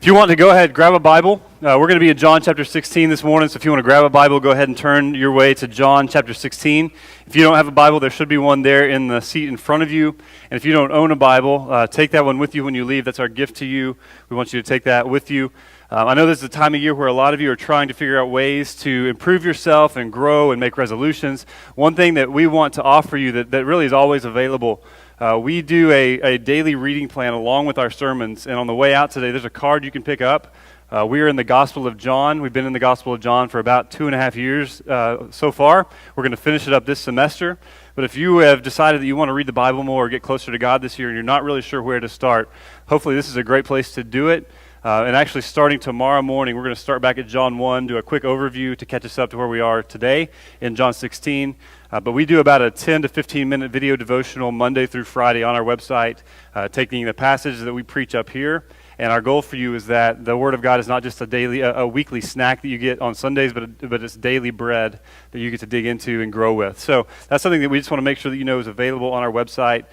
If you want to go ahead, grab a Bible. We're going to be in John chapter 16 this morning, so if you want to grab a Bible, go ahead and turn your way to John chapter 16. If you don't have a Bible, there should be one there in the seat in front of you. And if you don't own a Bible, take that one with you when you leave. That's our gift to you. We want you to take that with you. I know this is a time of year where a lot of you are trying to figure out ways to improve yourself and grow and make resolutions. One thing that we want to offer you that really is always available, we do a daily reading plan along with our sermons, and on the way out today, there's a card you can pick up. We are in the Gospel of John. We've been in the Gospel of John for about 2.5 years so far. We're going to finish it up this semester. But if you have decided that you want to read the Bible more or get closer to God this year and you're not really sure where to start, hopefully this is a great place to do it. And actually starting tomorrow morning, we're going to start back at John 1, do a quick overview to catch us up to where we are today in John 16. But we do about a 10 to 15 minute video devotional Monday through Friday on our website, taking the passages that we preach up here. And our goal for you is that the Word of God is not just a weekly snack that you get on Sundays, but it's daily bread that you get to dig into and grow with. So that's something that we just want to make sure that you know is available on our website.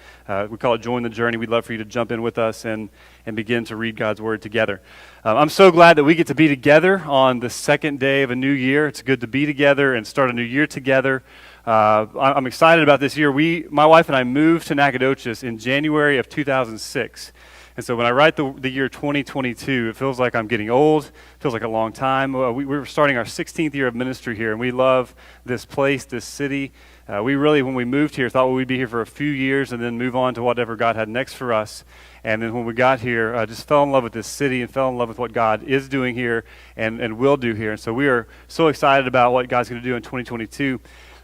We call it Join the Journey. We'd love for you to jump in with us and begin to read God's Word together. I'm so glad that we get to be together on the second day of a new year. It's good to be together and start a new year together. I'm excited about this year. My wife and I moved to Nacogdoches in January of 2006. And so when I write the year 2022, it feels like I'm getting old. It feels like a long time. We were starting our 16th year of ministry here, and we love this place, this city. We really, when we moved here, thought we'd be here for a few years and then move on to whatever God had next for us. And then when we got here, just fell in love with this city and fell in love with what God is doing here and will do here. And so we are so excited about what God's going to do in 2022.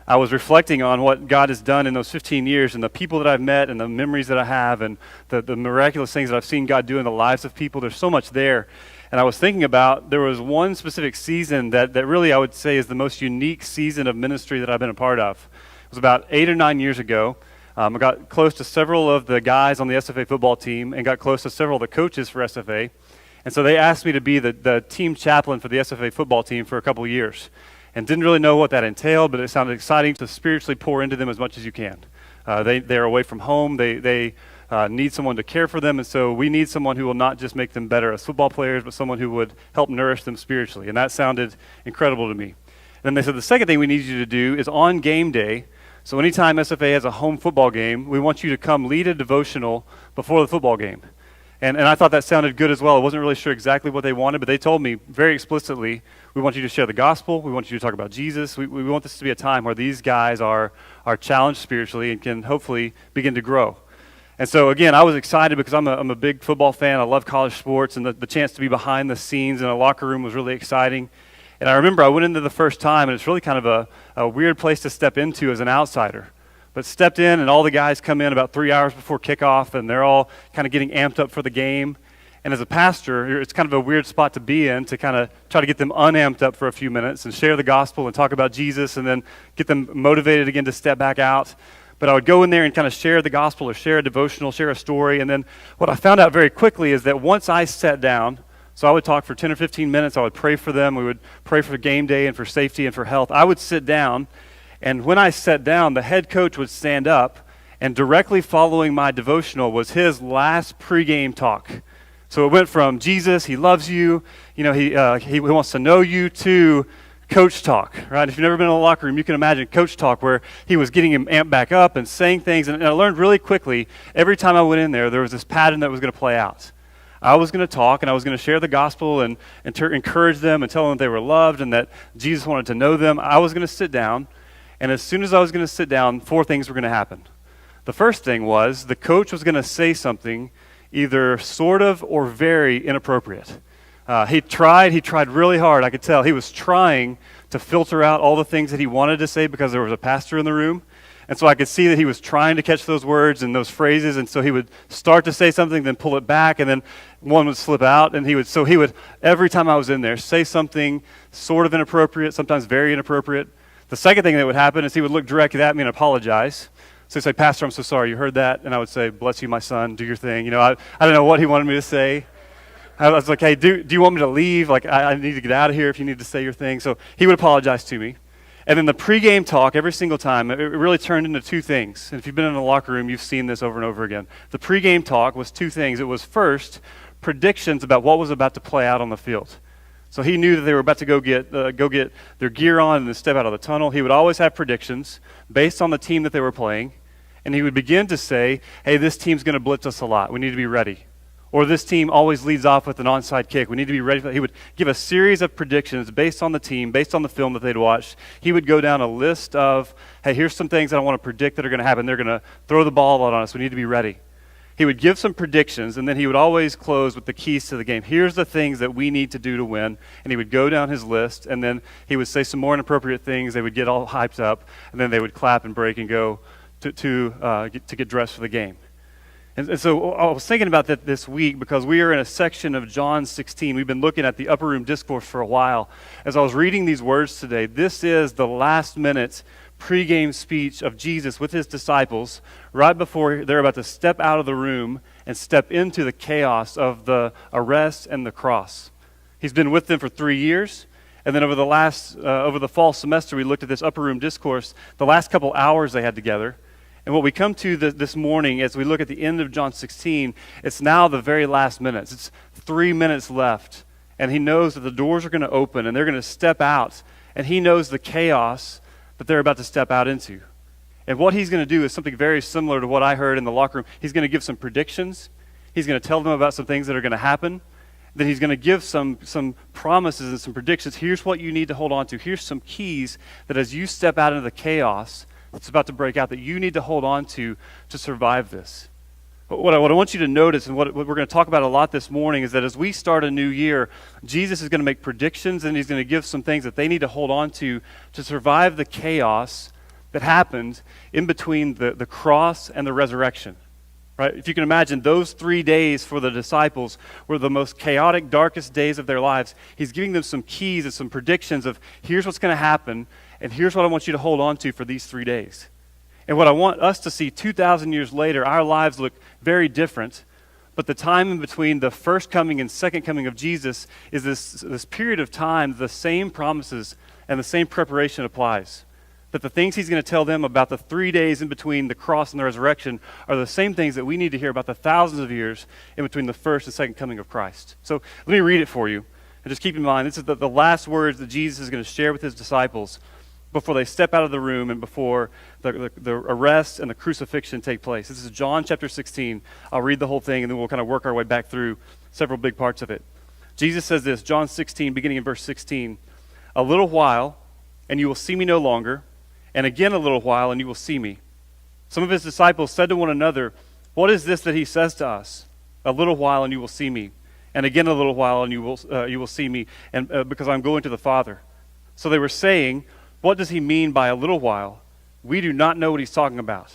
I was reflecting on what God has done in those 15 years and the people that I've met and the memories that I have and the miraculous things that I've seen God do in the lives of people. There's so much there. And I was thinking about, there was one specific season that really I would say is the most unique season of ministry that I've been a part of. It was about 8 or 9 years ago. I got close to several of the guys on the SFA football team and got close to several of the coaches for SFA. And so they asked me to be the team chaplain for the SFA football team for a couple of years. And didn't really know what that entailed, but it sounded exciting to spiritually pour into them as much as you can. They're away from home. They need someone to care for them, and so we need someone who will not just make them better as football players, but someone who would help nourish them spiritually. And that sounded incredible to me. And then they said, the second thing we need you to do is on game day. So anytime SFA has a home football game, we want you to come lead a devotional before the football game. And I thought that sounded good as well. I wasn't really sure exactly what they wanted, but they told me very explicitly, we want you to share the gospel. We want you to talk about Jesus. We want this to be a time where these guys are challenged spiritually and can hopefully begin to grow. And so, again, I was excited because I'm a big football fan. I love college sports, and the chance to be behind the scenes in a locker room was really exciting. And I remember I went into the first time, and it's really kind of a weird place to step into as an outsider. But stepped in, and all the guys come in about 3 hours before kickoff, and they're all kind of getting amped up for the game. And as a pastor, it's kind of a weird spot to be in, to kind of try to get them unamped up for a few minutes and share the gospel and talk about Jesus and then get them motivated again to step back out. But I would go in there and kind of share the gospel or share a devotional, share a story. And then what I found out very quickly is that once I sat down, so I would talk for 10 or 15 minutes, I would pray for them, we would pray for game day and for safety and for health. I would sit down, and when I sat down, the head coach would stand up, and directly following my devotional was his last pregame talk. So it went from Jesus, he loves you, he wants to know you, to coach talk, right? If you've never been in a locker room, you can imagine coach talk where he was getting him amped back up and saying things. And I learned really quickly, every time I went in there was this pattern that was going to play out. I was going to talk, and I was going to share the gospel and encourage them and tell them that they were loved and that Jesus wanted to know them. I was going to sit down. And as soon as I was going to sit down, 4 things were going to happen. The first thing was the coach was going to say something either sort of or very inappropriate. He tried really hard, I could tell. He was trying to filter out all the things that he wanted to say because there was a pastor in the room. And so I could see that he was trying to catch those words and those phrases, and so he would start to say something, then pull it back, and then one would slip out, and he would, every time I was in there, say something sort of inappropriate, sometimes very inappropriate. The second thing that would happen is he would look directly at me and apologize. So he'd say, "Pastor, I'm so sorry, you heard that?" And I would say, "Bless you, my son, do your thing." I don't know what he wanted me to say. I was like, "Hey, do you want me to leave? Like, I need to get out of here if you need to say your thing." So he would apologize to me. And then the pregame talk, every single time, it really turned into 2 things. And if you've been in a locker room, you've seen this over and over again. The pregame talk was 2 things. It was first, predictions about what was about to play out on the field. So he knew that they were about to go get their gear on and then step out of the tunnel. He would always have predictions based on the team that they were playing, and he would begin to say, hey, this team's going to blitz us a lot. We need to be ready. Or this team always leads off with an onside kick. We need to be ready for that. He would give a series of predictions based on the team, based on the film that they'd watched. He would go down a list of, hey, here's some things that I want to predict that are going to happen. They're going to throw the ball out on us. We need to be ready. He would give some predictions, and then he would always close with the keys to the game. Here's the things that we need to do to win. And he would go down his list, and then he would say some more inappropriate things. They would get all hyped up, and then they would clap and break and go to get dressed for the game. And so I was thinking about that this week because we are in a section of John 16. We've been looking at the upper room discourse for a while. As I was reading these words today, this is the last-minute pregame speech of Jesus with his disciples right before they're about to step out of the room and step into the chaos of the arrest and the cross. He's been with them for 3 years, and then over the fall semester, we looked at this upper room discourse, the last couple hours they had together. And what we come to this morning as we look at the end of John 16, it's now the very last minutes. It's 3 minutes left, and he knows that the doors are going to open, and they're going to step out, and he knows the chaos that they're about to step out into. And what he's going to do is something very similar to what I heard in the locker room. He's going to give some predictions. He's going to tell them about some things that are going to happen. Then he's going to give some promises and some predictions. Here's what you need to hold on to. Here's some keys that as you step out into the chaos that's about to break out that you need to hold on to survive this. But what I want you to notice, and what we're going to talk about a lot this morning, is that as we start a new year, Jesus is going to make predictions, and he's going to give some things that they need to hold on to survive the chaos that happened in between the cross and the resurrection. Right? If you can imagine, those 3 days for the disciples were the most chaotic, darkest days of their lives. He's giving them some keys and some predictions of here's what's going to happen, and here's what I want you to hold on to for these 3 days. And what I want us to see 2,000 years later, our lives look very different, but the time in between the first coming and second coming of Jesus is this period of time, the same promises and the same preparation applies. That the things he's going to tell them about the 3 days in between the cross and the resurrection are the same things that we need to hear about the thousands of years in between the first and second coming of Christ. So let me read it for you. And just keep in mind, this is the last words that Jesus is going to share with his disciples before they step out of the room and before the arrest and the crucifixion take place. This is John chapter 16. I'll read the whole thing, and then we'll kind of work our way back through several big parts of it. Jesus says this, John 16, beginning in verse 16, "A little while, and you will see me no longer, and again a little while, and you will see me." Some of his disciples said to one another, "What is this that he says to us? A little while, and you will see me, and again a little while, and you will see me, and because I'm going to the Father." So they were saying, "What does he mean by a little while? We do not know what he's talking about."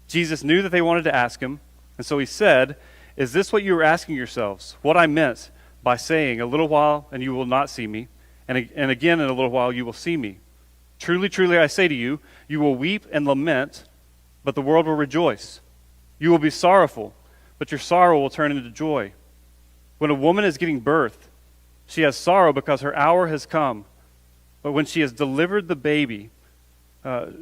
Jesus knew that they wanted to ask him, and so he said, "Is this what you are asking yourselves? What I meant by saying, 'A little while, and you will not see me, and again in a little while you will see me'? Truly, truly, I say to you, you will weep and lament, but the world will rejoice. You will be sorrowful, but your sorrow will turn into joy. When a woman is giving birth, she has sorrow because her hour has come. But when she has delivered the baby,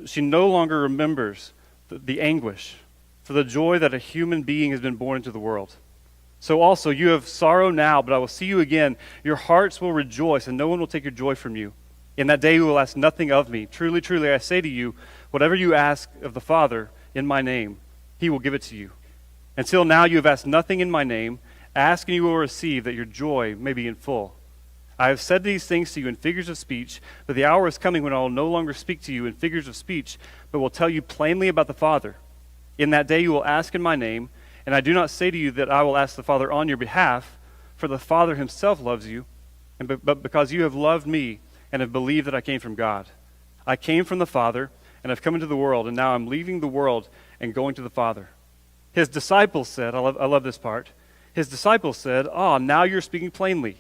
she no longer remembers the anguish for the joy that a human being has been born into the world. So also you have sorrow now, but I will see you again. Your hearts will rejoice, and no one will take your joy from you. In that day you will ask nothing of me. Truly, truly, I say to you, whatever you ask of the Father in my name, he will give it to you. Until now you have asked nothing in my name. Ask and you will receive, that your joy may be in full. I have said these things to you in figures of speech, but the hour is coming when I will no longer speak to you in figures of speech, but will tell you plainly about the Father. In that day you will ask in my name, and I do not say to you that I will ask the Father on your behalf, for the Father himself loves you, but because you have loved me and have believed that I came from God. I came from the Father, and have come into the world, and now I'm leaving the world and going to the Father." His disciples said, I love this part, his disciples said, now you're speaking plainly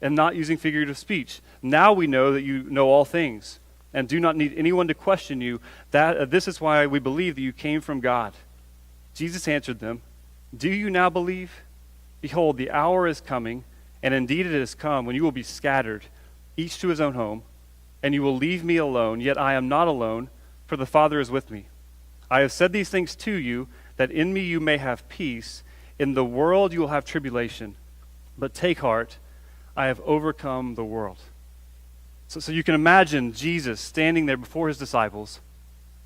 and not using figurative speech. Now we know that you know all things and do not need anyone to question you. This is why we believe that you came from God. Jesus answered them, "Do you now believe? Behold, the hour is coming, and indeed it has come, when you will be scattered, each to his own home, and you will leave me alone, yet I am not alone, for the Father is with me. I have said these things to you, that in me you may have peace. In the world you will have tribulation, But take heart, I have overcome the world. So you can imagine Jesus standing there before his disciples,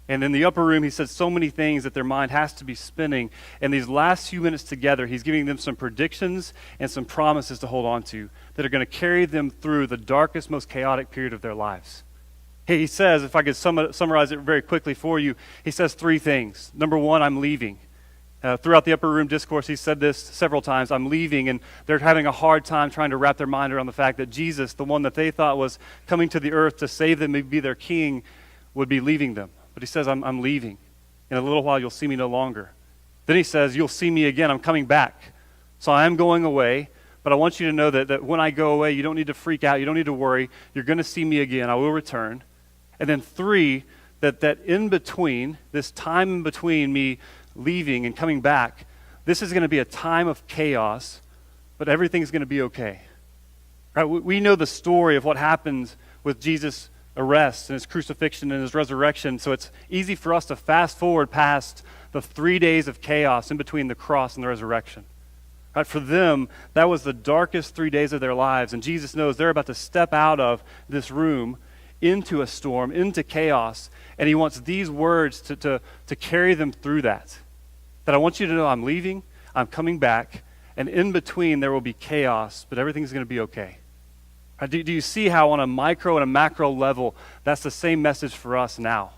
and in the upper room, he said so many things that their mind has to be spinning. And these last few minutes together, he's giving them some predictions and some promises to hold on to that are going to carry them through the darkest, most chaotic period of their lives. He says, if I could summarize it very quickly for you, he says three things. Number one, I'm leaving. Throughout the upper room discourse, he said this several times, I'm leaving, and they're having a hard time trying to wrap their mind around the fact that Jesus, the one that they thought was coming to the earth to save them, maybe be their king, would be leaving them. But he says, I'm leaving. In a little while, you'll see me no longer. Then he says, you'll see me again. I'm coming back. So I am going away, but I want you to know that when I go away, you don't need to freak out. You don't need to worry. You're going to see me again. I will return. And then three, that in between, this time in between me leaving and coming back, this is going to be a time of chaos, but everything's going to be okay. Right? We know the story of what happened with Jesus' arrest and his crucifixion and his resurrection, so it's easy for us to fast forward past the 3 days of chaos in between the cross and the resurrection. Right? For them, that was the darkest 3 days of their lives, and Jesus knows they're about to step out of this room into a storm, into chaos, and he wants these words to carry them through that. That I want you to know I'm leaving, I'm coming back, and in between there will be chaos, but everything's going to be okay. Do you see how on a micro and a macro level, that's the same message for us now?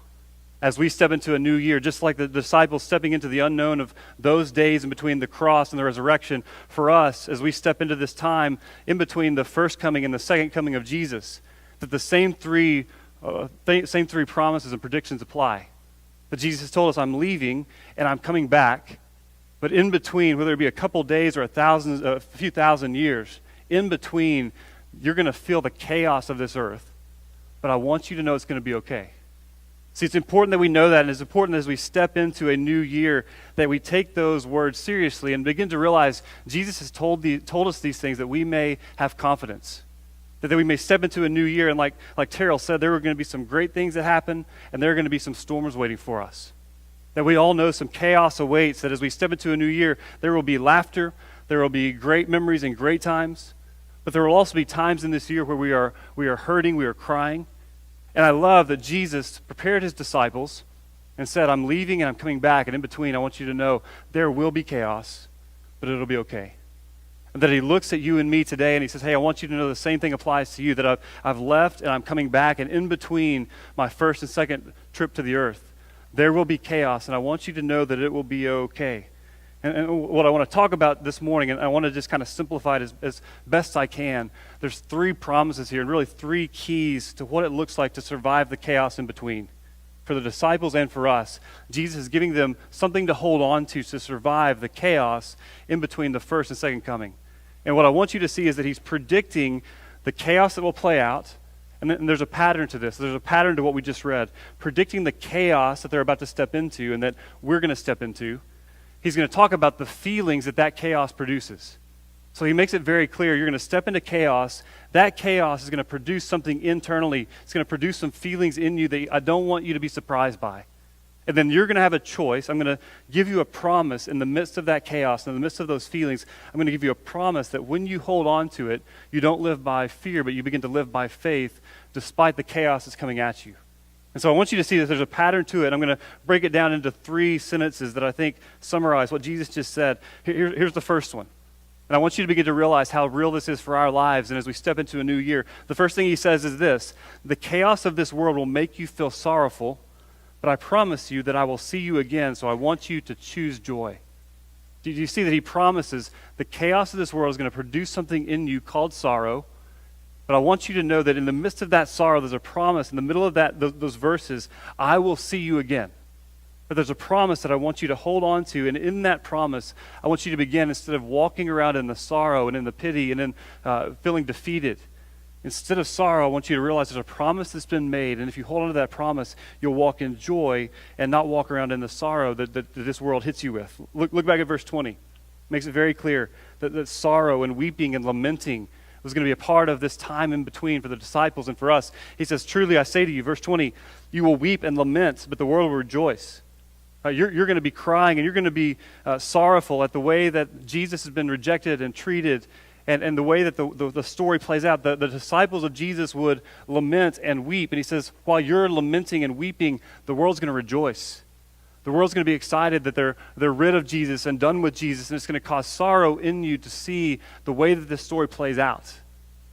As we step into a new year, just like the disciples stepping into the unknown of those days in between the cross and the resurrection, for us, as we step into this time in between the first coming and the second coming of Jesus, that the same three promises and predictions apply. That Jesus told us, I'm leaving and I'm coming back, but in between, whether it be a couple days or a few thousand years, in between, you're going to feel the chaos of this earth, but I want you to know it's going to be okay. See, it's important that we know that, and it's important as we step into a new year that we take those words seriously and begin to realize Jesus has told us these things that we may have confidence, that we may step into a new year, and like Terrell said, there are going to be some great things that happen, and there are going to be some storms waiting for us. That we all know some chaos awaits, that as we step into a new year, there will be laughter, there will be great memories and great times, but there will also be times in this year where we are hurting, we are crying. And I love that Jesus prepared his disciples and said, I'm leaving and I'm coming back, and in between I want you to know there will be chaos, but it'll be okay. And that he looks at you and me today and he says, hey, I want you to know the same thing applies to you, that I've left and I'm coming back, and in between my first and second trip to the earth, there will be chaos, and I want you to know that it will be okay. And what I want to talk about this morning, and I want to just kind of simplify it as best I can, there's three promises here, and really three keys to what it looks like to survive the chaos in between. For the disciples and for us, Jesus is giving them something to hold on to survive the chaos in between the first and second coming. And what I want you to see is that he's predicting the chaos that will play out, and there's a pattern to this. There's a pattern to what we just read, predicting the chaos that they're about to step into and that we're going to step into. He's going to talk about the feelings that chaos produces. So he makes it very clear, you're going to step into chaos. That chaos is going to produce something internally. It's going to produce some feelings in you that I don't want you to be surprised by. And then you're going to have a choice. I'm going to give you a promise in the midst of that chaos, in the midst of those feelings. I'm going to give you a promise that when you hold on to it, you don't live by fear, but you begin to live by faith despite the chaos that's coming at you. And so I want you to see that there's a pattern to it. I'm going to break it down into 3 sentences that I think summarize what Jesus just said. Here's the first one. And I want you to begin to realize how real this is for our lives and as we step into a new year. The first thing he says is this: the chaos of this world will make you feel sorrowful, but I promise you that I will see you again, so I want you to choose joy. Do you see that he promises the chaos of this world is going to produce something in you called sorrow? But I want you to know that in the midst of that sorrow, there's a promise. In the middle of those verses, I will see you again. But there's a promise that I want you to hold on to. And in that promise, I want you to begin, instead of walking around in the sorrow and in the pity and in feeling defeated, instead of sorrow, I want you to realize there's a promise that's been made. And if you hold on to that promise, you'll walk in joy and not walk around in the sorrow that this world hits you with. Look back at verse 20. It makes it very clear that sorrow and weeping and lamenting was going to be a part of this time in between for the disciples and for us. He says, truly I say to you, verse 20, you will weep and lament, but the world will rejoice. You're going to be crying and you're going to be sorrowful at the way that Jesus has been rejected and treated And the way that the story plays out, the disciples of Jesus would lament and weep. And he says, while you're lamenting and weeping, the world's going to rejoice. The world's going to be excited that they're rid of Jesus and done with Jesus, and it's going to cause sorrow in you to see the way that this story plays out.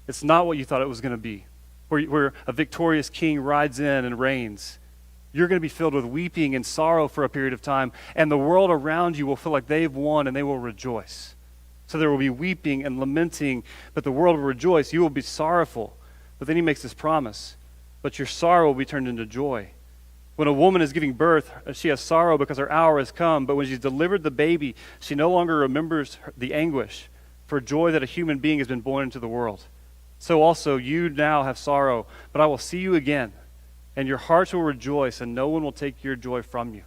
It's not what you thought it was going to be, where a victorious king rides in and reigns. You're going to be filled with weeping and sorrow for a period of time, and the world around you will feel like they've won and they will rejoice. So there will be weeping and lamenting, but the world will rejoice. You will be sorrowful. But then he makes this promise, but your sorrow will be turned into joy. When a woman is giving birth, she has sorrow because her hour has come, but when she's delivered the baby, she no longer remembers the anguish for joy that a human being has been born into the world. So also you now have sorrow, but I will see you again, and your hearts will rejoice, and no one will take your joy from you.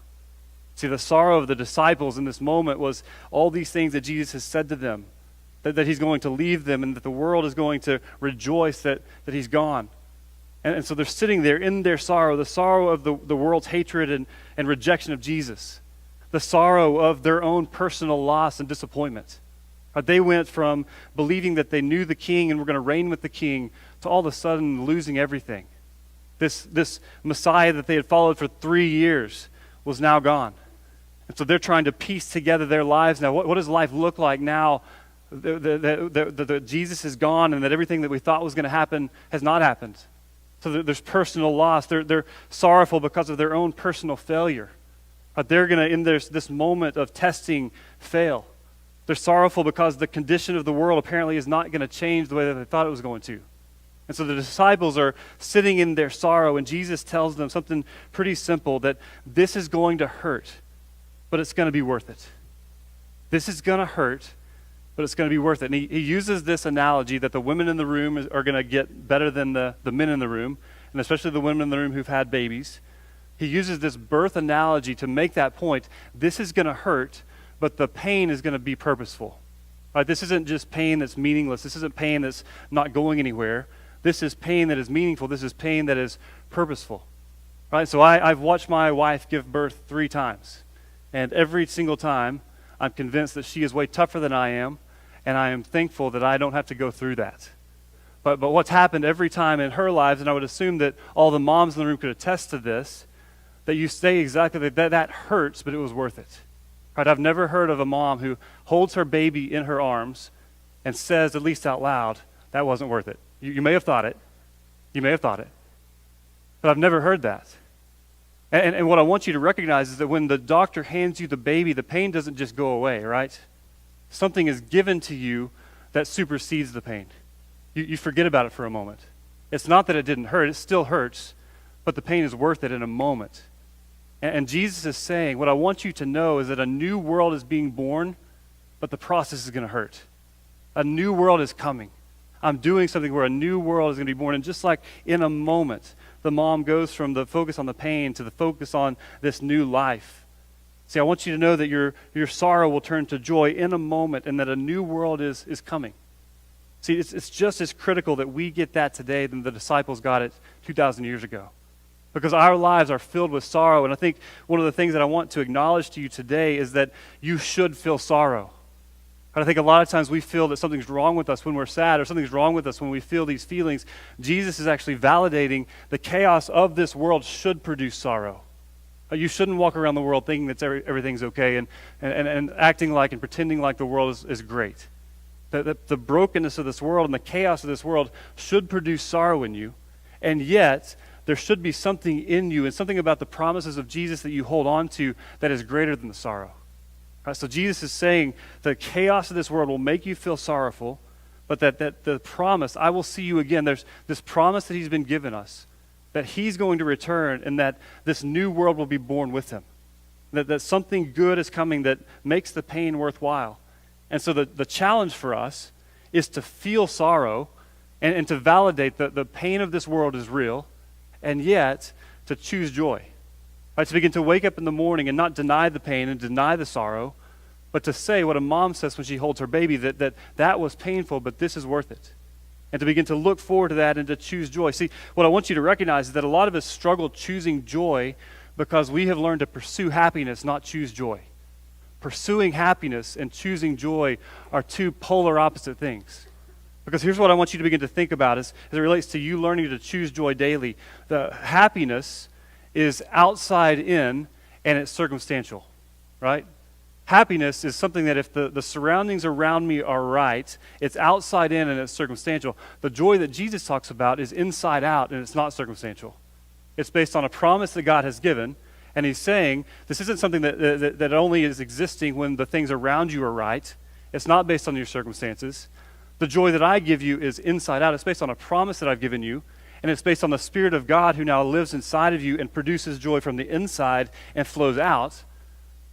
See, the sorrow of the disciples in this moment was all these things that Jesus has said to them, that he's going to leave them and that the world is going to rejoice that he's gone. And so they're sitting there in their sorrow, the sorrow of the world's hatred and rejection of Jesus, the sorrow of their own personal loss and disappointment. They went from believing that they knew the king and were going to reign with the king to all of a sudden losing everything. This Messiah that they had followed for 3 years was now gone. And so they're trying to piece together their lives now. What does life look like now that Jesus is gone and that everything that we thought was going to happen has not happened? So there's personal loss. They're sorrowful because of their own personal failure. They're going to, in this moment of testing, fail. They're sorrowful because the condition of the world apparently is not going to change the way that they thought it was going to. And so the disciples are sitting in their sorrow, and Jesus tells them something pretty simple, that this is going to hurt, but it's going to be worth it. This is going to hurt, but it's going to be worth it. And he uses this analogy that the women in the room are going to get better than the men in the room, and especially the women in the room who've had babies. He uses this birth analogy to make that point. This is going to hurt, but the pain is going to be purposeful. Right? This isn't just pain that's meaningless. This isn't pain that's not going anywhere. This is pain that is meaningful. This is pain that is purposeful. Right? So I've watched my wife give birth 3 times. And every single time, I'm convinced that she is way tougher than I am, and I am thankful that I don't have to go through that. But what's happened every time in her lives, and I would assume that all the moms in the room could attest to this, that you say exactly that hurts, but it was worth it. Right? I've never heard of a mom who holds her baby in her arms and says, at least out loud, that wasn't worth it. You may have thought it. You may have thought it. But I've never heard that. And what I want you to recognize is that when the doctor hands you the baby, the pain doesn't just go away, right? Something is given to you that supersedes the pain. You forget about it for a moment. It's not that it didn't hurt. It still hurts, but the pain is worth it in a moment. And Jesus is saying, what I want you to know is that a new world is being born, but the process is going to hurt. A new world is coming. I'm doing something where a new world is going to be born. And just like in a moment, the mom goes from the focus on the pain to the focus on this new life. See, I want you to know that your sorrow will turn to joy in a moment, and that a new world is coming. See, it's just as critical that we get that today than the disciples got it 2,000 years ago. Because our lives are filled with sorrow. And I think one of the things that I want to acknowledge to you today is that you should feel sorrow. And I think a lot of times we feel that something's wrong with us when we're sad, or something's wrong with us when we feel these feelings. Jesus is actually validating the chaos of this world should produce sorrow. You shouldn't walk around the world thinking that everything's okay and acting like and pretending like the world is great. The brokenness of this world and the chaos of this world should produce sorrow in you, and yet there should be something in you and something about the promises of Jesus that you hold on to that is greater than the sorrow. Right, so Jesus is saying the chaos of this world will make you feel sorrowful, but that the promise, I will see you again, there's this promise that he's been given us, that he's going to return and that this new world will be born with him. That something good is coming that makes the pain worthwhile. And so the challenge for us is to feel sorrow and to validate that the pain of this world is real, and yet to choose joy. Right, to begin to wake up in the morning and not deny the pain and deny the sorrow, but to say what a mom says when she holds her baby, that was painful, but this is worth it. And to begin to look forward to that and to choose joy. See, what I want you to recognize is that a lot of us struggle choosing joy because we have learned to pursue happiness, not choose joy. Pursuing happiness and choosing joy are two polar opposite things. Because here's what I want you to begin to think about as it relates to you learning to choose joy daily. The happiness is outside in and it's circumstantial, right? Happiness is something that if the surroundings around me are right, it's outside in and it's circumstantial. The joy that Jesus talks about is inside out and it's not circumstantial. It's based on a promise that God has given, and he's saying this isn't something that only is existing when the things around you are right. It's not based on your circumstances. The joy that I give you is inside out. It's based on a promise that I've given you, and it's based on the Spirit of God who now lives inside of you and produces joy from the inside and flows out.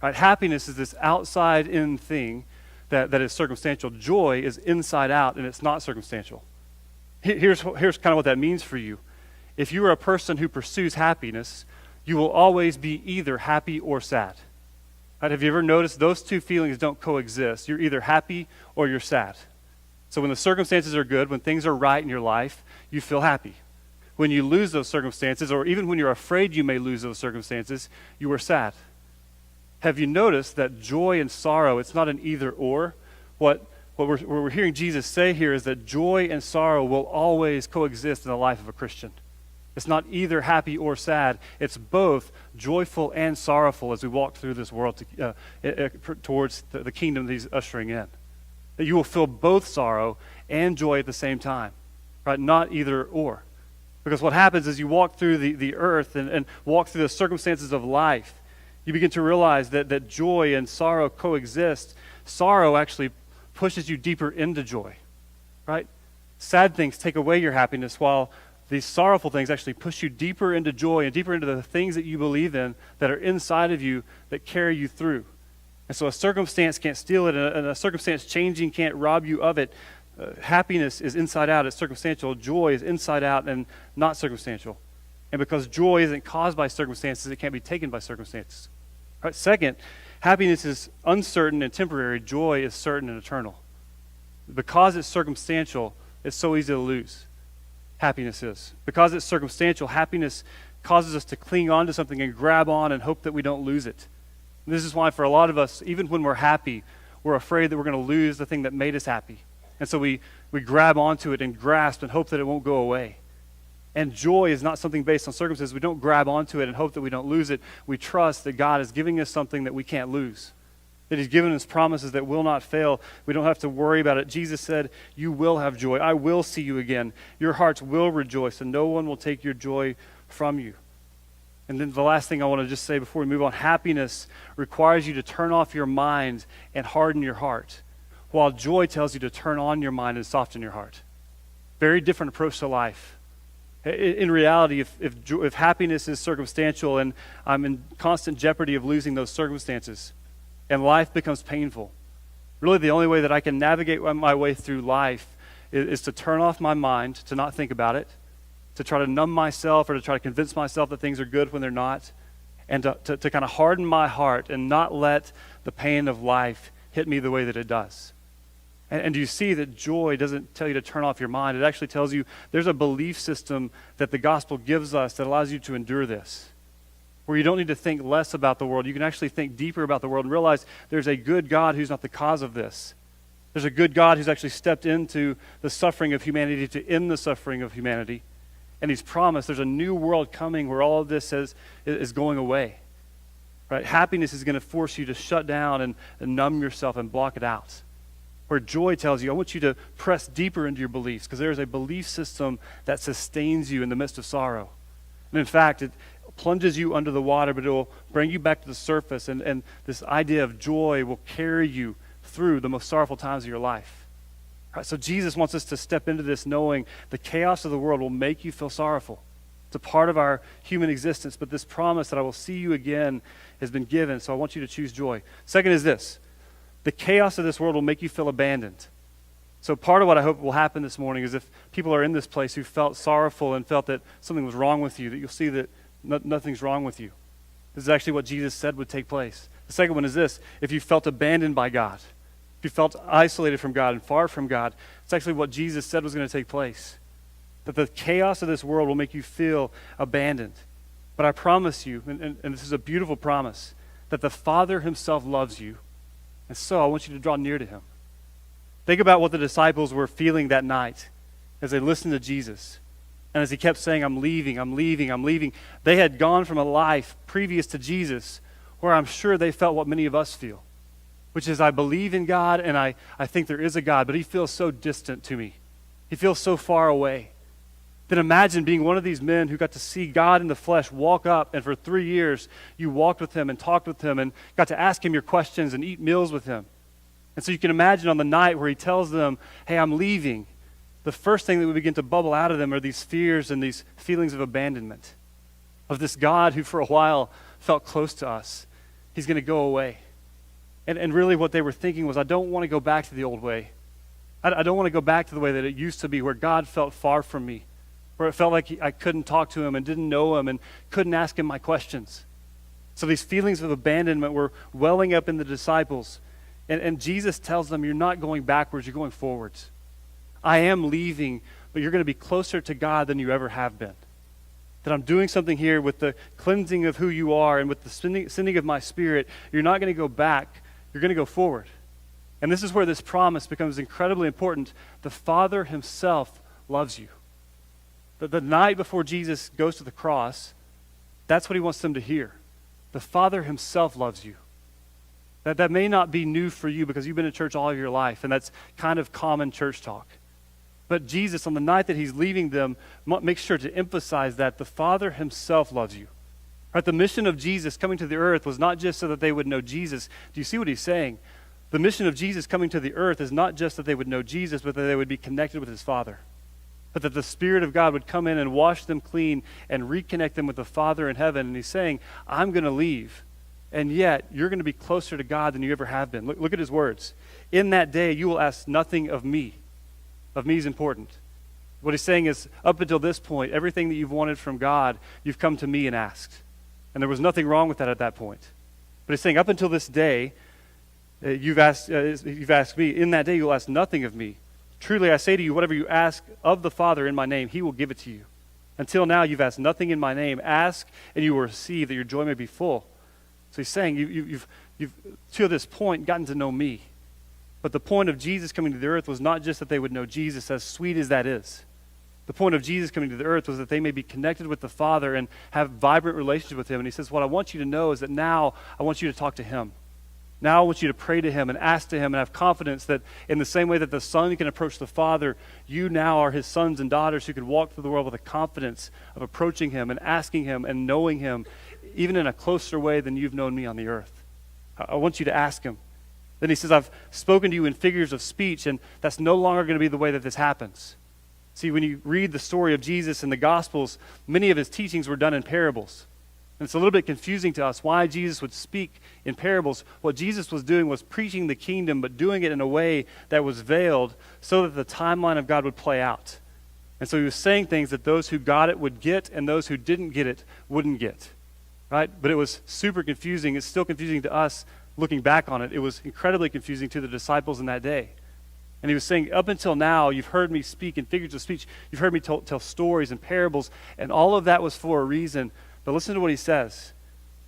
Right? Happiness is this outside-in thing that is circumstantial. Joy is inside out, and it's not circumstantial. Here's kind of what that means for you. If you are a person who pursues happiness, you will always be either happy or sad. Right? Have you ever noticed those two feelings don't coexist? You're either happy or you're sad. So when the circumstances are good, when things are right in your life, you feel happy. When you lose those circumstances, or even when you're afraid you may lose those circumstances, you are sad. Have you noticed that joy and sorrow, it's not an either or? What we're hearing Jesus say here is that joy and sorrow will always coexist in the life of a Christian. It's not either happy or sad. It's both joyful and sorrowful as we walk through this world towards the kingdom that he's ushering in. That you will feel both sorrow and joy at the same time, right? Not either or. Because what happens is you walk through the earth and walk through the circumstances of life, you begin to realize that joy and sorrow coexist. Sorrow actually pushes you deeper into joy, right? Sad things take away your happiness, while these sorrowful things actually push you deeper into joy and deeper into the things that you believe in that are inside of you that carry you through. And so a circumstance can't steal it, and a circumstance changing can't rob you of it. Happiness is inside out, it's circumstantial. Joy is inside out and not circumstantial. And because joy isn't caused by circumstances, it can't be taken by circumstances. Right? Second, happiness is uncertain and temporary. Joy is certain and eternal. Because it's circumstantial, it's so easy to lose. Happiness is. Because it's circumstantial, happiness causes us to cling on to something and grab on and hope that we don't lose it. And this is why for a lot of us, even when we're happy, we're afraid that we're going to lose the thing that made us happy. And so we grab onto it and grasp and hope that it won't go away. And joy is not something based on circumstances. We don't grab onto it and hope that we don't lose it. We trust that God is giving us something that we can't lose. That he's given us promises that will not fail. We don't have to worry about it. Jesus said, you will have joy. I will see you again. Your hearts will rejoice, and no one will take your joy from you. And then the last thing I want to just say before we move on, happiness requires you to turn off your mind and harden your heart, while joy tells you to turn on your mind and soften your heart. Very different approach to life. In reality, if happiness is circumstantial and I'm in constant jeopardy of losing those circumstances and life becomes painful, really the only way that I can navigate my way through life is to turn off my mind, to not think about it, to try to numb myself or to try to convince myself that things are good when they're not, and to kind of harden my heart and not let the pain of life hit me the way that it does. And do you see that joy doesn't tell you to turn off your mind? It actually tells you there's a belief system that the gospel gives us that allows you to endure this, where you don't need to think less about the world. You can actually think deeper about the world and realize there's a good God who's not the cause of this. There's a good God who's actually stepped into the suffering of humanity to end the suffering of humanity. And he's promised there's a new world coming where all of this is going away. Right? Happiness is going to force you to shut down and numb yourself and block it out. Where joy tells you, I want you to press deeper into your beliefs, because there is a belief system that sustains you in the midst of sorrow. And in fact, it plunges you under the water, but it will bring you back to the surface, and this idea of joy will carry you through the most sorrowful times of your life. Right, so Jesus wants us to step into this knowing the chaos of the world will make you feel sorrowful. It's a part of our human existence, but this promise that I will see you again has been given, so I want you to choose joy. Second is this: the chaos of this world will make you feel abandoned. So part of what I hope will happen this morning is if people are in this place who felt sorrowful and felt that something was wrong with you, that you'll see that nothing's wrong with you. This is actually what Jesus said would take place. The second one is this: if you felt abandoned by God, if you felt isolated from God and far from God, it's actually what Jesus said was going to take place. That the chaos of this world will make you feel abandoned. But I promise you, and this is a beautiful promise, that the Father himself loves you, and so I want you to draw near to him. Think about what the disciples were feeling that night as they listened to Jesus. And as he kept saying, I'm leaving, I'm leaving, I'm leaving. They had gone from a life previous to Jesus where I'm sure they felt what many of us feel, which is I believe in God and I think there is a God, but he feels so distant to me. He feels so far away. Then imagine being one of these men who got to see God in the flesh walk up, and for 3 years you walked with him and talked with him and got to ask him your questions and eat meals with him. And so you can imagine on the night where he tells them, hey, I'm leaving, the first thing that would begin to bubble out of them are these fears and these feelings of abandonment, of this God who for a while felt close to us. He's going to go away. And really what they were thinking was, I don't want to go back to the old way. I don't want to go back to the way that it used to be, where God felt far from me, where it felt like I couldn't talk to him and didn't know him and couldn't ask him my questions. So these feelings of abandonment were welling up in the disciples. And Jesus tells them, you're not going backwards, you're going forwards. I am leaving, but you're going to be closer to God than you ever have been. That I'm doing something here with the cleansing of who you are and with the sending of my Spirit. You're not going to go back, you're going to go forward. And this is where this promise becomes incredibly important. The Father himself loves you. The night before Jesus goes to the cross, that's what he wants them to hear. The Father himself loves you. That may not be new for you because you've been in church all of your life, and that's kind of common church talk. But Jesus, on the night that he's leaving them, makes sure to emphasize that the Father himself loves you. Right? The mission of Jesus coming to the earth was not just so that they would know Jesus. Do you see what he's saying? The mission of Jesus coming to the earth is not just that they would know Jesus, but that they would be connected with his Father. But that the Spirit of God would come in and wash them clean and reconnect them with the Father in heaven. And he's saying, I'm going to leave. And yet, you're going to be closer to God than you ever have been. Look at his words. In that day, you will ask nothing of me. Of me is important. What he's saying is, up until this point, everything that you've wanted from God, you've come to me and asked. And there was nothing wrong with that at that point. But he's saying, up until this day, you've asked me. In that day, you'll ask nothing of me. Truly, I say to you, whatever you ask of the Father in my name, he will give it to you. Until now, you've asked nothing in my name. Ask, and you will receive, that your joy may be full. So he's saying, you've to this point gotten to know me. But the point of Jesus coming to the earth was not just that they would know Jesus, as sweet as that is. The point of Jesus coming to the earth was that they may be connected with the Father and have vibrant relationship with him. And he says, what I want you to know is that now I want you to talk to him. Now I want you to pray to him and ask to him and have confidence that in the same way that the Son can approach the Father, you now are his sons and daughters who can walk through the world with a confidence of approaching him and asking him and knowing him, even in a closer way than you've known me on the earth. I want you to ask him. Then he says, I've spoken to you in figures of speech, and that's no longer going to be the way that this happens. See, when you read the story of Jesus in the Gospels, many of his teachings were done in parables. And it's a little bit confusing to us why Jesus would speak in parables. What Jesus was doing was preaching the kingdom, but doing it in a way that was veiled so that the timeline of God would play out. And so he was saying things that those who got it would get, and those who didn't get it wouldn't get. Right? But it was super confusing. It's still confusing to us looking back on it. It was incredibly confusing to the disciples in that day. And he was saying, up until now, you've heard me speak in figures of speech. You've heard me tell stories and parables, and all of that was for a reason. But listen to what he says.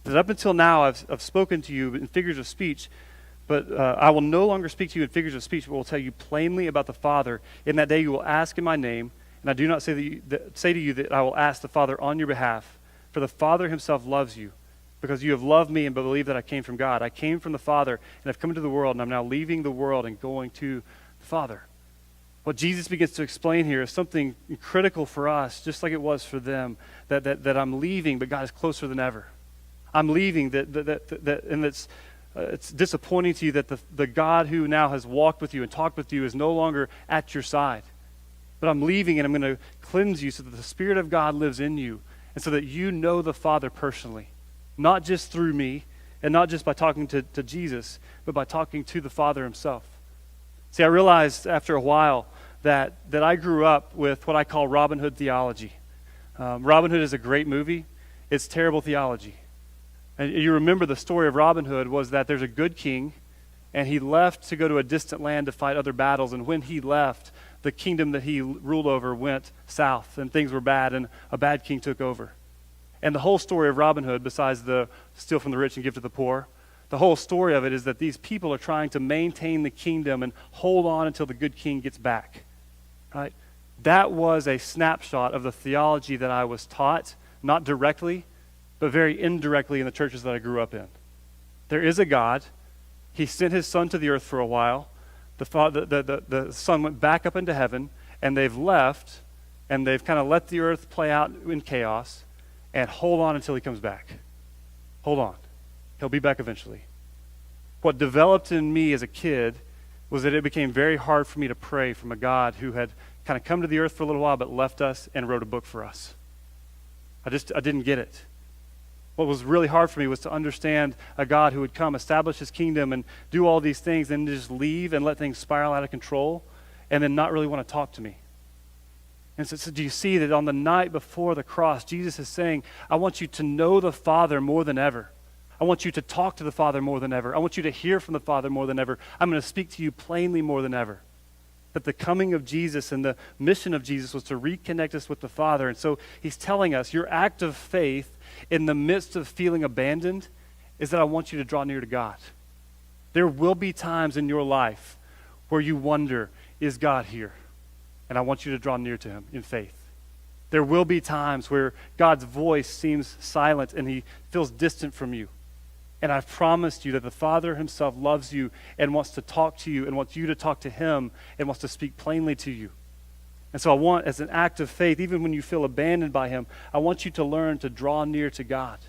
That up until now, I've spoken to you in figures of speech, but I will no longer speak to you in figures of speech, but will tell you plainly about the Father. In that day you will ask in my name, and I do not say to you that I will ask the Father on your behalf. For the Father himself loves you, because you have loved me and believe that I came from God. I came from the Father, and I've come into the world, and I'm now leaving the world and going to the Father. What Jesus begins to explain here is something critical for us, just like it was for them, that I'm leaving, but God is closer than ever. I'm leaving, and it's disappointing to you that the God who now has walked with you and talked with you is no longer at your side. But I'm leaving, and I'm going to cleanse you so that the Spirit of God lives in you, and so that you know the Father personally, not just through me, and not just by talking to Jesus, but by talking to the Father himself. See, I realized after a while that I grew up with what I call Robin Hood theology. Robin Hood is a great movie. It's terrible theology. And you remember the story of Robin Hood was that there's a good king, and he left to go to a distant land to fight other battles, and when he left, the kingdom that he ruled over went south, and things were bad, and a bad king took over. And the whole story of Robin Hood, besides the steal from the rich and give to the poor, The whole story of it is that these people are trying to maintain the kingdom and hold on until the good king gets back. Right? That was a snapshot of the theology that I was taught, not directly, but very indirectly in the churches that I grew up in. There is a God. He sent his son to the earth for a while. The son went back up into heaven, and they've left, and they've kind of let the earth play out in chaos, and hold on until he comes back. Hold on. He'll be back eventually. What developed in me as a kid was that it became very hard for me to pray from a God who had kind of come to the earth for a little while but left us and wrote a book for us. I didn't get it. What was really hard for me was to understand a God who would come, establish his kingdom, and do all these things, and just leave and let things spiral out of control, and then not really want to talk to me. And so do you see that on the night before the cross, Jesus is saying, I want you to know the Father more than ever. I want you to talk to the Father more than ever. I want you to hear from the Father more than ever. I'm going to speak to you plainly more than ever. That the coming of Jesus and the mission of Jesus was to reconnect us with the Father. And so he's telling us, your act of faith in the midst of feeling abandoned is that I want you to draw near to God. There will be times in your life where you wonder, is God here? And I want you to draw near to him in faith. There will be times where God's voice seems silent and he feels distant from you. And I've promised you that the Father himself loves you and wants to talk to you and wants you to talk to him and wants to speak plainly to you. And so I want, as an act of faith, even when you feel abandoned by him, I want you to learn to draw near to God.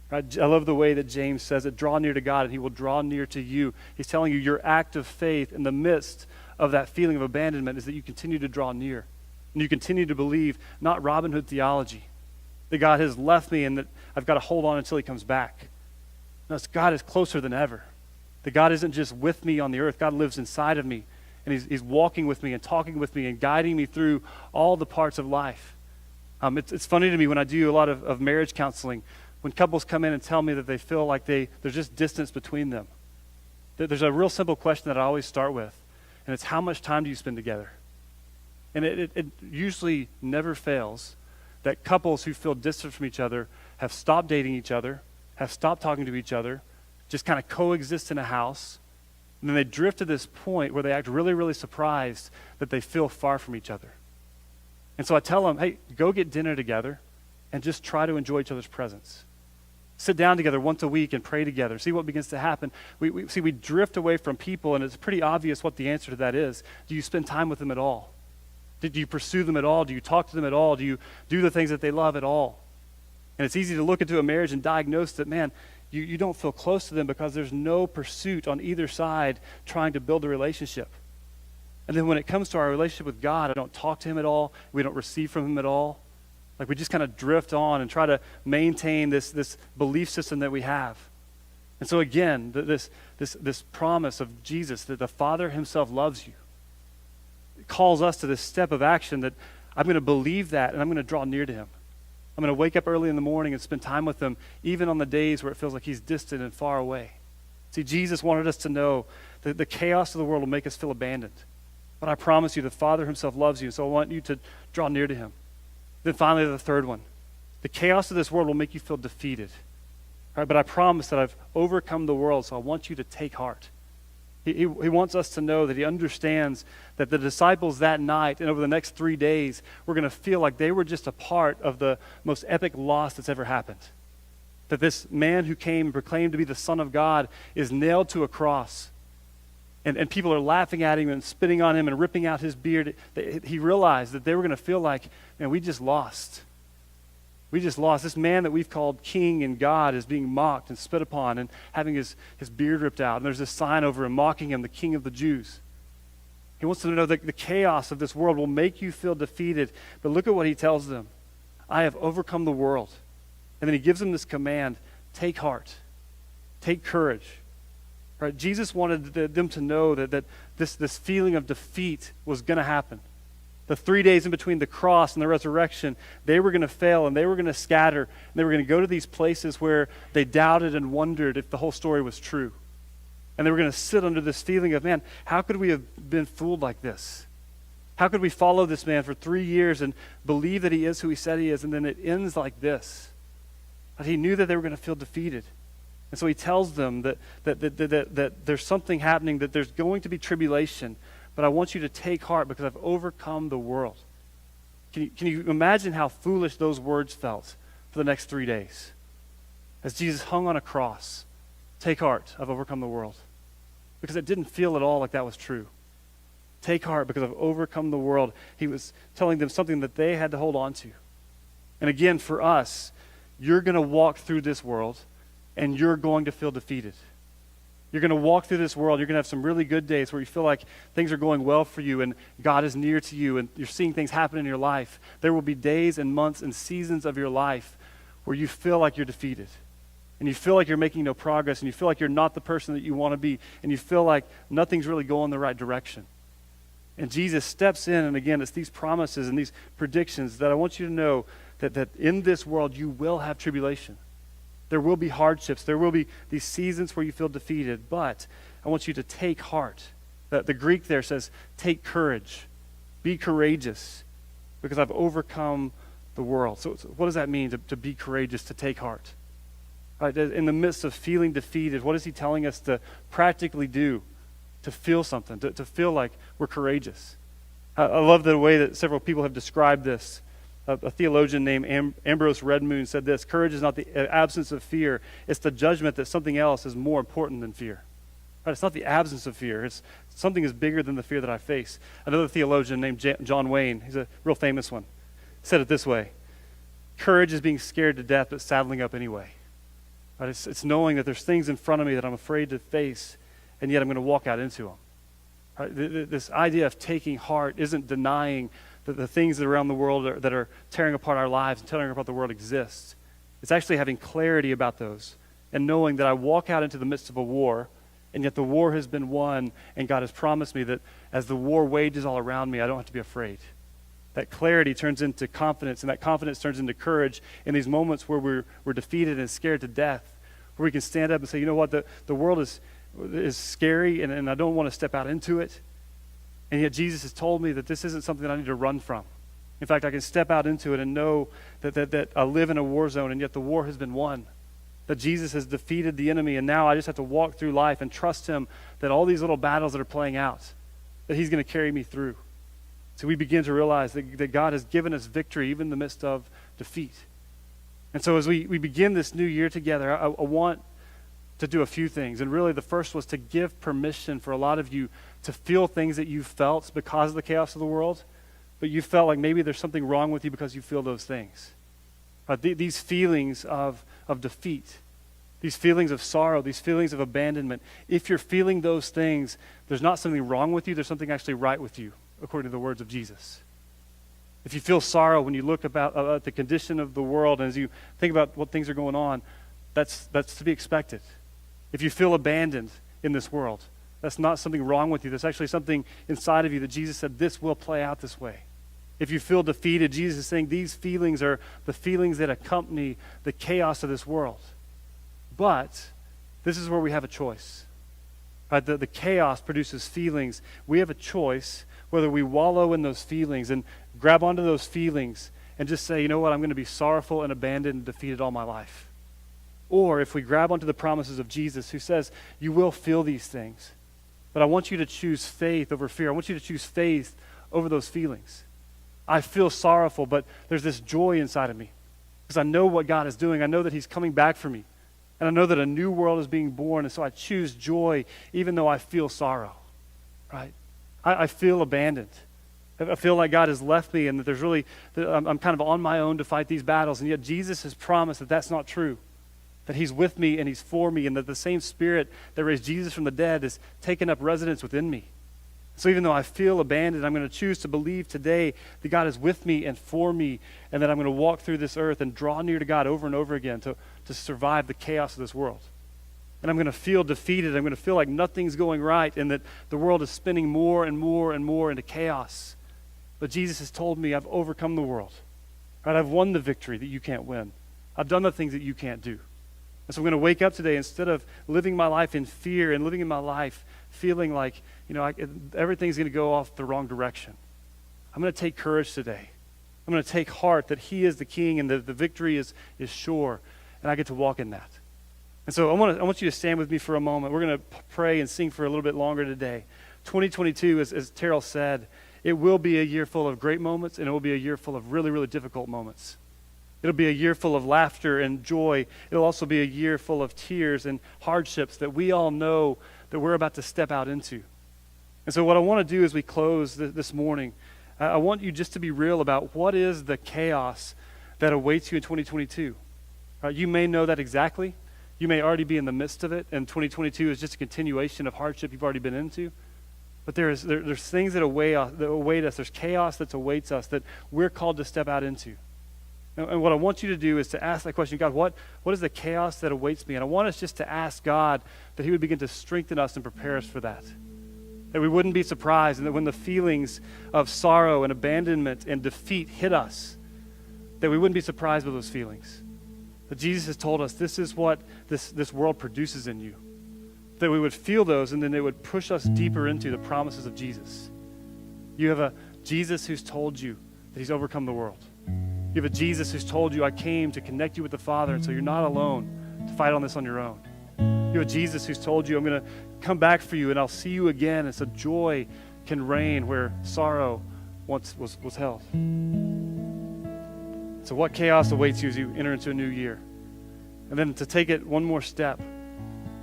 Right? I love the way that James says it, draw near to God and he will draw near to you. He's telling you your act of faith in the midst of that feeling of abandonment is that you continue to draw near. And you continue to believe, not Robin Hood theology, that God has left me and that I've got to hold on until he comes back. No, God is closer than ever. That God isn't just with me on the earth. God lives inside of me. And he's walking with me and talking with me and guiding me through all the parts of life. It's funny to me when I do a lot of marriage counseling, when couples come in and tell me that they feel like there's just distance between them. There's a real simple question that I always start with, and it's how much time do you spend together? And it usually never fails that couples who feel distant from each other have stopped dating each other, have stopped talking to each other, just kind of coexist in a house, and then they drift to this point where they act really, really surprised that they feel far from each other. And so I tell them, hey, go get dinner together and just try to enjoy each other's presence. Sit down together once a week and pray together. See what begins to happen. We drift away from people, and it's pretty obvious what the answer to that is. Do you spend time with them at all? Do you pursue them at all? Do you talk to them at all? Do you do the things that they love at all? And it's easy to look into a marriage and diagnose that, man, you don't feel close to them because there's no pursuit on either side trying to build a relationship. And then when it comes to our relationship with God, I don't talk to him at all. We don't receive from him at all. Like we just kind of drift on and try to maintain this belief system that we have. And so again, this promise of Jesus that the Father himself loves you, it calls us to this step of action that I'm going to believe that and I'm going to draw near to him. I'm going to wake up early in the morning and spend time with him, even on the days where it feels like he's distant and far away. See, Jesus wanted us to know that the chaos of the world will make us feel abandoned. But I promise you, the Father himself loves you, so I want you to draw near to him. Then finally, the third one. The chaos of this world will make you feel defeated. All right, but I promise that I've overcome the world, so I want you to take heart. He wants us to know that he understands that the disciples that night and over the next 3 days were going to feel like they were just a part of the most epic loss that's ever happened. That this man who came and proclaimed to be the Son of God is nailed to a cross. And people are laughing at him and spitting on him and ripping out his beard. He realized that they were going to feel like, man, we just lost. We just lost. This man that we've called king and God is being mocked and spit upon and having his beard ripped out. And there's this sign over him mocking him, the King of the Jews. He wants them to know that the chaos of this world will make you feel defeated. But look at what he tells them. I have overcome the world. And then he gives them this command, take heart, take courage. Right? Jesus wanted them to know that this feeling of defeat was going to happen. The 3 days in between the cross and the resurrection, they were going to fail and they were going to scatter. And they were going to go to these places where they doubted and wondered if the whole story was true. And they were going to sit under this feeling of, man, how could we have been fooled like this? How could we follow this man for 3 years and believe that he is who he said he is, and then it ends like this? But he knew that they were going to feel defeated. And so he tells them that there's something happening, that there's going to be tribulation, but I want you to take heart because I've overcome the world. Can you imagine how foolish those words felt for the next 3 days? As Jesus hung on a cross, take heart, I've overcome the world. Because it didn't feel at all like that was true. Take heart because I've overcome the world. He was telling them something that they had to hold on to. And again, for us, you're going to walk through this world and you're going to feel defeated. You're going to walk through this world. You're going to have some really good days where you feel like things are going well for you and God is near to you and you're seeing things happen in your life. There will be days and months and seasons of your life where you feel like you're defeated. And you feel like you're making no progress and you feel like you're not the person that you want to be and you feel like nothing's really going the right direction. And Jesus steps in, and again, it's these promises and these predictions that I want you to know that in this world you will have tribulation. There will be hardships. There will be these seasons where you feel defeated, but I want you to take heart. The Greek there says, take courage. Be courageous because I've overcome the world. So what does that mean to be courageous, to take heart? Right, in the midst of feeling defeated, what is he telling us to practically do to feel something, to feel like we're courageous? I love the way that several people have described this. A theologian named Ambrose Redmoon said this: courage is not the absence of fear, it's the judgment that something else is more important than fear. Right? It's not the absence of fear, it's something is bigger than the fear that I face. Another theologian named John Wayne, he's a real famous one, said it this way: courage is being scared to death but saddling up anyway. Right? It's knowing that there's things in front of me that I'm afraid to face, and yet I'm going to walk out into them. Right? This idea of taking heart isn't denying that the things that are around the world that are tearing apart our lives and tearing apart the world exist. It's actually having clarity about those and knowing that I walk out into the midst of a war, and yet the war has been won, and God has promised me that as the war wages all around me, I don't have to be afraid. That clarity turns into confidence, and that confidence turns into courage in these moments where we're defeated and scared to death, where we can stand up and say, you know what, the world is scary, and I don't want to step out into it. And yet Jesus has told me that this isn't something that I need to run from. In fact, I can step out into it and know that I live in a war zone, and yet the war has been won. That Jesus has defeated the enemy, and now I just have to walk through life and trust him that all these little battles that are playing out, that he's going to carry me through. So we begin to realize that God has given us victory even in the midst of defeat. And so as we begin this new year together, I want to do a few things. And really the first was to give permission for a lot of you to feel things that you felt because of the chaos of the world, but you felt like maybe there's something wrong with you because you feel those things. These feelings of defeat, these feelings of sorrow, these feelings of abandonment. If you're feeling those things, there's not something wrong with you, there's something actually right with you, according to the words of Jesus. If you feel sorrow when you look about the condition of the world, and as you think about what things are going on, that's to be expected. If you feel abandoned in this world, that's not something wrong with you. There's actually something inside of you that Jesus said, this will play out this way. If you feel defeated, Jesus is saying these feelings are the feelings that accompany the chaos of this world. But this is where we have a choice. Right? The chaos produces feelings. We have a choice whether we wallow in those feelings and grab onto those feelings and just say, you know what, I'm going to be sorrowful and abandoned and defeated all my life. Or if we grab onto the promises of Jesus, who says, you will feel these things, but I want you to choose faith over fear. I want you to choose faith over those feelings. I feel sorrowful, but there's this joy inside of me because I know what God is doing. I know that he's coming back for me. And I know that a new world is being born, and so I choose joy even though I feel sorrow. Right? I feel abandoned. I feel like God has left me and that I'm kind of on my own to fight these battles, and yet Jesus has promised that that's not true. That he's with me and he's for me, and that the same Spirit that raised Jesus from the dead is taken up residence within me. So even though I feel abandoned, I'm going to choose to believe today that God is with me and for me, and that I'm going to walk through this earth and draw near to God over and over again to survive the chaos of this world. And I'm going to feel defeated. I'm going to feel like nothing's going right and that the world is spinning more and more and more into chaos. But Jesus has told me I've overcome the world. Right? I've won the victory that you can't win. I've done the things that you can't do. And so I'm going to wake up today, instead of living my life in fear and living in my life feeling like, everything's going to go off the wrong direction. I'm going to take courage today. I'm going to take heart that he is the king and the victory is sure, and I get to walk in that. And so I want you to stand with me for a moment. We're going to pray and sing for a little bit longer today. 2022, as Terrell said, it will be a year full of great moments, and it will be a year full of really, really difficult moments. It'll be a year full of laughter and joy. It'll also be a year full of tears and hardships that we all know that we're about to step out into. And so what I want to do as we close this morning, I want you just to be real about what is the chaos that awaits you in 2022. You may know that exactly. You may already be in the midst of it, and 2022 is just a continuation of hardship you've already been into. But there's things that await us. There's chaos that awaits us that we're called to step out into. And what I want you to do is to ask that question, God, what is the chaos that awaits me? And I want us just to ask God that he would begin to strengthen us and prepare us for that. That we wouldn't be surprised, and that when the feelings of sorrow and abandonment and defeat hit us, that we wouldn't be surprised by those feelings. That Jesus has told us this is what this world produces in you. That we would feel those, and then they would push us deeper into the promises of Jesus. You have a Jesus who's told you that he's overcome the world. You have a Jesus who's told you, I came to connect you with the Father, and so you're not alone to fight on this on your own. You have a Jesus who's told you, I'm going to come back for you, and I'll see you again, and so joy can reign where sorrow once was held. So what chaos awaits you as you enter into a new year? And then to take it one more step,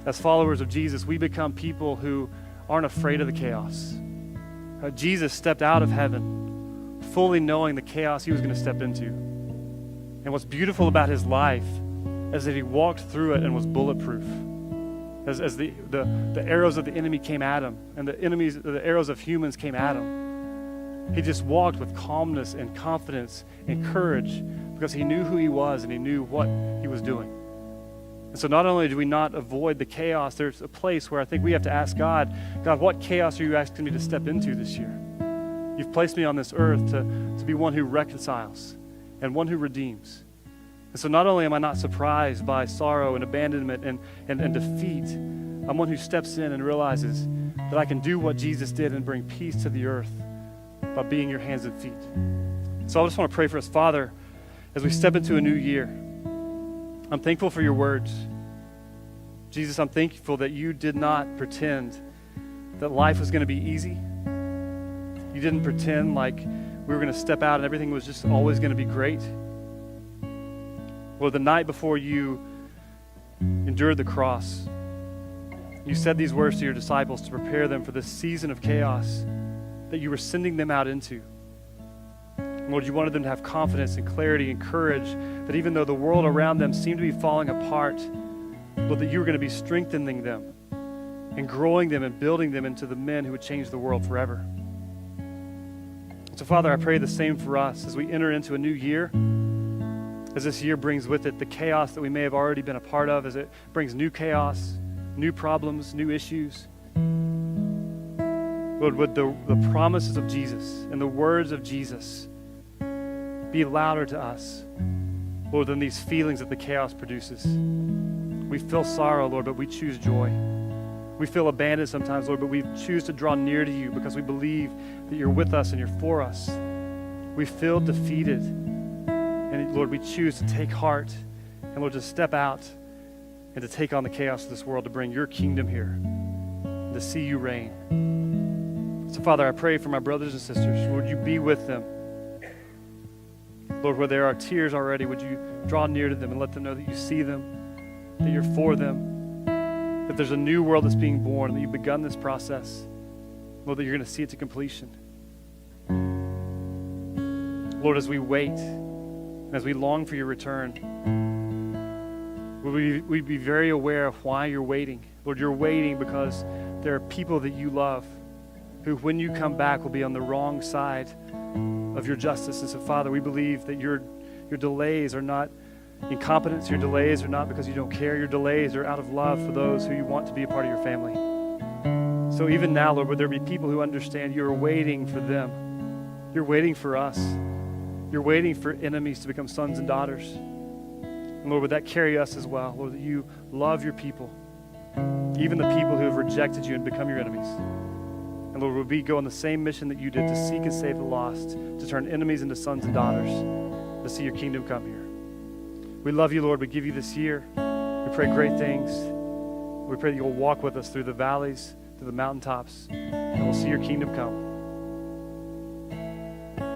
as followers of Jesus, we become people who aren't afraid of the chaos. Jesus stepped out of heaven, fully knowing the chaos he was going to step into. And what's beautiful about his life is that he walked through it and was bulletproof. As the arrows of the enemy came at him, and the arrows of humans came at him, he just walked with calmness and confidence and courage because he knew who he was and he knew what he was doing. And so not only do we not avoid the chaos, there's a place where I think we have to ask God, what chaos are you asking me to step into this year? You've placed me on this earth to be one who reconciles and one who redeems. And so not only am I not surprised by sorrow and abandonment and defeat, I'm one who steps in and realizes that I can do what Jesus did and bring peace to the earth by being your hands and feet. So I just want to pray for us. Father, as we step into a new year, I'm thankful for your words. Jesus, I'm thankful that you did not pretend that life was going to be easy. You didn't pretend like we were going to step out and everything was just always going to be great. Well, the night before you endured the cross, you said these words to your disciples to prepare them for this season of chaos that you were sending them out into. And Lord, you wanted them to have confidence and clarity and courage that even though the world around them seemed to be falling apart, Lord, that you were going to be strengthening them and growing them and building them into the men who would change the world forever. So, Father, I pray the same for us as we enter into a new year, as this year brings with it the chaos that we may have already been a part of, as it brings new chaos, new problems, new issues. Lord, would the promises of Jesus and the words of Jesus be louder to us, Lord, than these feelings that the chaos produces. We feel sorrow, Lord, but we choose joy. We feel abandoned sometimes, Lord, but we choose to draw near to you because we believe that you're with us and you're for us. We feel defeated, and Lord, we choose to take heart and, Lord, to step out and to take on the chaos of this world to bring your kingdom here, and to see you reign. So, Father, I pray for my brothers and sisters. Lord, you be with them. Lord, where there are tears already, would you draw near to them and let them know that you see them, that you're for them, that there's a new world that's being born, and that you've begun this process. Lord, that you're going to see it to completion. Lord, as we wait, and as we long for your return, we'd be very aware of why you're waiting. Lord, you're waiting because there are people that you love who, when you come back, will be on the wrong side of your justice. And so, Father, we believe that your delays are not incompetence. Your delays are not because you don't care. Your delays are out of love for those who you want to be a part of your family. So even now, Lord, would there be people who understand you're waiting for them. You're waiting for us. You're waiting for enemies to become sons and daughters. And Lord, would that carry us as well? Lord, that you love your people, even the people who have rejected you and become your enemies. And Lord, would we go on the same mission that you did to seek and save the lost, to turn enemies into sons and daughters, to see your kingdom come here. We love you, Lord. We give you this year. We We pray great things. We pray that you'll walk with us through the valleys, through the mountaintops, and we'll see your kingdom come.